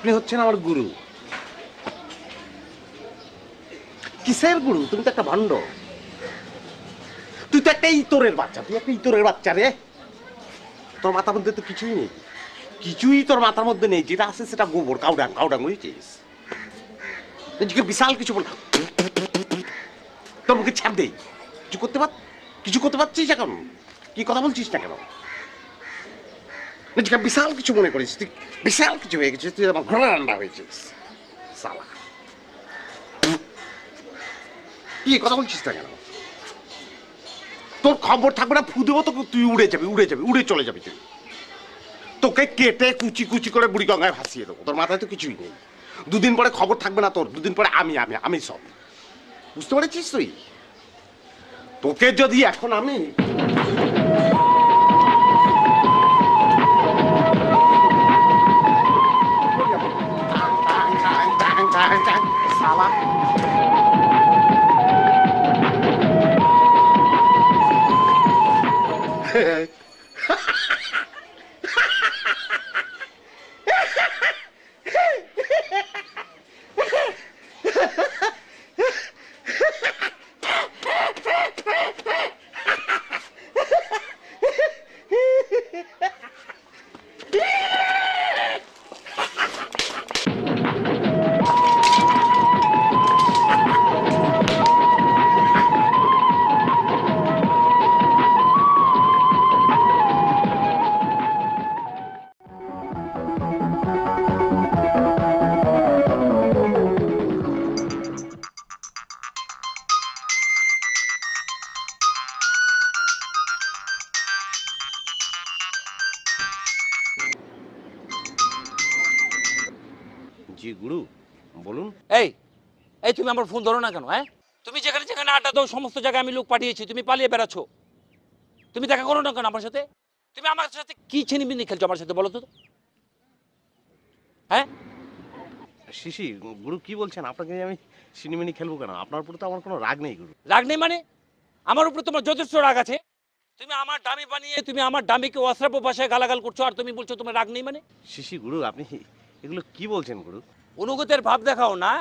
আপনি হচ্ছেন আমার গুরু। কিসের গুরু? তুমি তো একটা ভণ্ড। তুই তো একটা ইতরের বাচ্চা, তুই একটা ইতরের বাচ্চা রে। তোর মাথার মধ্যে তো কিছুই নেই, কিছুই তোর মাথার মধ্যে নেই। যেটা আছে সেটা গোবর, কাউডাং কাউডাং বুঝেছিস? বিশাল কিছু বল, তোর মুখে ছাপ দেই। কিছু করতে পারছিস এখন? কি কথা বলছিস না কেন? নিজেকে বিশাল কিছু মনে করিস, তুই বিশাল কিছু হয়ে গেছিস, তুই আমার ঘোড়া রান্না হয়েছিস সালা। কি কথা বলছিস না কেন? তোর খবর থাকবে না, ফু দেবো তো, তুই উড়ে যাবি, উড়ে চলে যাবি তুই। তোকে কেটে কুচি কুচি করে বুড়ি গঙ্গায় ভাসিয়ে দেবো। তোর মাথায় তো কিছুই নেই। দুদিন পরে খবর থাকবে না তোর, দুদিন পরে আমি সব। বুঝতে পেরেছিস তুই? তোকে যদি এখন আমি সালা জি গুরু বলুন। এই এই তুমি আমার ফোন ধরো না কেন? হ্যাঁ, তুমি যেখানে যেখানে আড্ডা দাও সমস্ত জায়গায় আমি লোক পাঠিয়েছি, তুমি পালিয়ে বেড়াচ্ছ। তুমি দেখা করো না কেন আমার সাথে? তুমি আমার সাথে কি ছিনিমিনি খেলছো আমার সাথে বলো তো? হ্যাঁ শিশি গুরু কি বলছেন? আপনাকে আমি সিনেমিনি খেলবো কেন? আপনার উপর তো আমার কোনো রাগ নেই গুরু। রাগ নেই মানে? আমার উপর তোমার যথেষ্ট রাগ আছে। তুমি আমার ডামি বানিয়ে তুমি আমার ডামিকে অশ্রাব্য ভাষায় গালাগাল করছো, আর তুমি বলছো তোমার রাগ নেই মানে? শিশি গুরু আপনি এগুলো কি বলছেন গুরু? অনুগতের ভাব দেখাও না।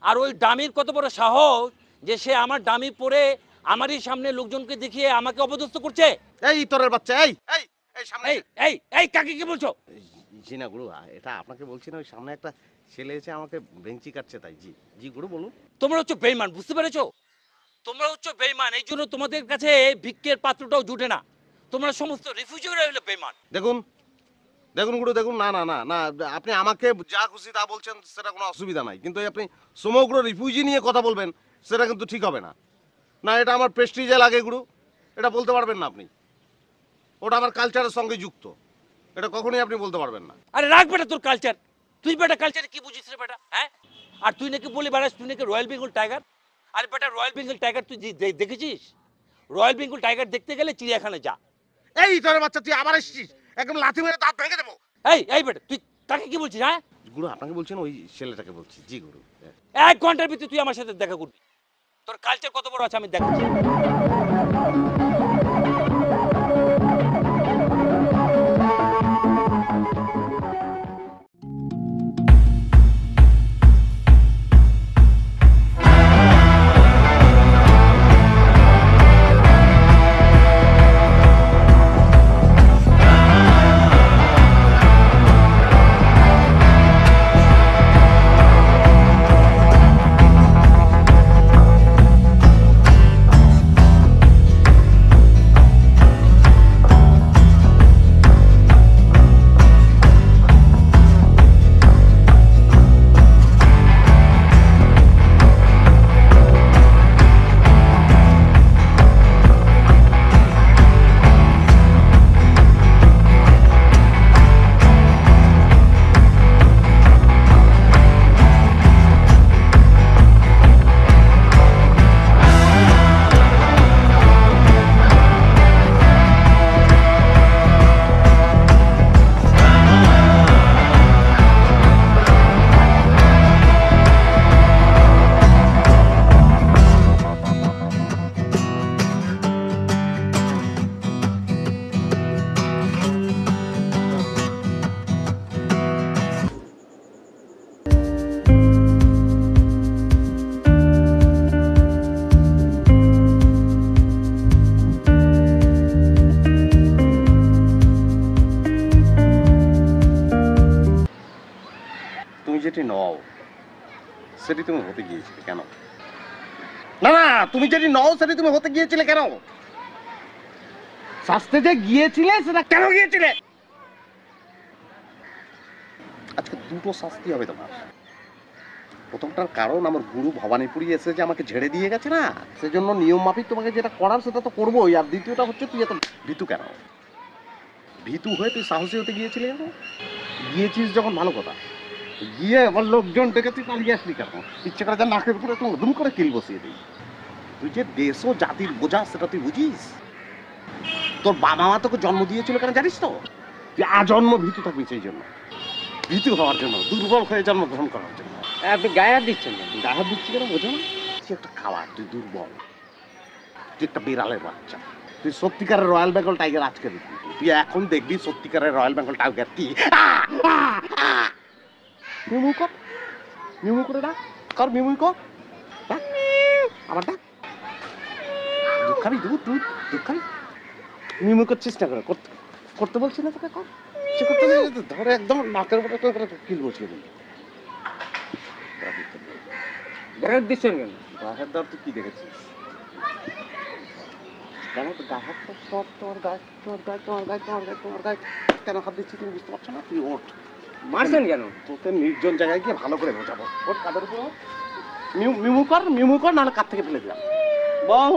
আর ওই ডামির কত বড় সাহস যে সে আমার ডামি পরে আমারই সামনে লোকজনকে দেখিয়ে আমাকে অপদস্থ করছে। এই তোরের বাচ্চা, এই এই এই সামনে এই এই এই কাকে কি বলছো? জি না গুরু, এটা আপনাকে বলছি না, ওই সামনে একটা ছেলে এসে আমাকে বেঞ্চি কাটছে তাই। জি জি গুরু বলুন। তোমরা হচ্ছে বেঈমান, বুঝতে পেরেছো? তোমরা হচ্ছে বেঈমান, এই জন্য তোমাদের কাছে ভিক্ষের পাত্রটাও জুটে না। তোমরা সমস্ত রিফিউজিরা হলো বেঈমান। দেখুন দেখুন গুরু দেখুন, না না না না, আপনি আমাকে যা খুশি তা বলছেন সেটা কোনো অসুবিধা নাই, কিন্তু আপনি সমগ্র রিফিউজি নিয়ে কথা বলবেন সেটা কিন্তু ঠিক হবে না। না, এটা আমার প্রেস্টিজে লাগে গুরু, এটা বলতে পারবেন না আপনি। ওটা আমার কালচারের সঙ্গে যুক্ত, এটা কখনোই আপনি বলতে পারবেন না। আরে রাখ বেটা তোর কালচার। তুই বেটা কালচারে কি বুঝিস রে বেটা? হ্যাঁ, আর তুই নাকি বলে বেড়াস তুই নাকি রয়্যাল বেঙ্গল টাইগার। আরে বেটা রয়্যাল বেঙ্গল টাইগার তুই দেখেছিস? রয়্যাল বেঙ্গল টাইগার দেখতে গেলে চিড়িয়াখানায় যা। এই তোর বাচ্চা, তুই আবার এসেছিস, একদম লাথি মেরে দাঁত ভেঙে দেবো। এই বেটা তুই তাকে কি বলছিস? হ্যাঁ গুরু আপনাকে বলছেন, ওই ছেলেটাকে বলছি। জি গুরু। 1 ঘন্টার ভিতরে তুই আমার সাথে দেখা করবি। তোর কালচার কত বড় আছে আমি দেখাচ্ছি। নও সেটি তুমি হতে গিয়েছিলে কেন? না না, তুমি যেটি নও সেটি তুমি হতে গিয়েছিলে কেন? শাস্তে যে গিয়েছিলে সেটা কেন গিয়েছিলে? আজকে দুটো শাস্তি হবে তোমার। প্রথমটার কারণ আমার গুরু ভবানীপুরি এসে যে আমাকে ঝেড়ে দিয়ে গেছে না, সেজন্য নিয়ম মাফিক তোমাকে যেটা করার সেটা তো করবোই। আর দ্বিতীয়টা হচ্ছে তুই এত ভীতু কেন? ভীতু হয়ে তুই সাহসী হতে গিয়েছিলি কেন? গিয়েছিস যখন ভালো কথা, গিয়ে আমার লোকজন ডেকে তুই পালিয়ে আসলি কেন? ইচ্ছে করে যা নাকের উপরে একটু দুম করে কিল বসিয়ে দিই। তুই যে দেশ ও জাতির বোঝা সেটা তুই বুঝিস? তোর বাবা মা তোকে জন্ম দিয়েছিল কেন জানিস তো? তুই আজন্ম ভীতু থাকবি সেই জন্য, ভীতু হওয়ার জন্য, দুর্বল হয়ে জন্মগ্রহণ করার জন্য। আপনি গায়ে হাত দিচ্ছেন না। গায়ে হাত দিচ্ছি কেন বোঝো না? তুই একটা খাবার, তুই দুর্বল, তুই একটা বিড়ালের বাচ্চা। তুই সত্যিকারের রয়্যাল বেঙ্গল টাইগার আজকে দেখবি। তুই এখন দেখবি সত্যিকারের রয়্যাল বেঙ্গল টাইগার কি। মিমু কর, মিমু করে ডাক, কর মিমুই কর, ডাক, আবার ডাক। দুধ খাবি? দুধ দুধ দুধ খাবি? মিমু করছিস না করে, করতে করতে বলছি না তোকে, কর। সে করতে গেলে ধরে একদম নাকের উপরে কিল বসিয়ে দিবি। গায়ে হাত দিচ্ছেন কেন? গায়ের দর তুই কি দেখেছিস? কেন তো গায়ে হাত তোমার গায়ে তোমার গায়ে তোমার গায়ে তোমার গায়ে তোমার গায়ে কেন হাত দিচ্ছি তুমি বুঝতে পারছো না? তুই ওঠ, মারছেন কেন? তোকে নির্জন জায়গায় গিয়ে ভালো করে বোঝাবো। ওঠ কাদের উপর, মিমু কর, মিমু কর, নাহলে কার থেকে ফেলে দিলাম। বল।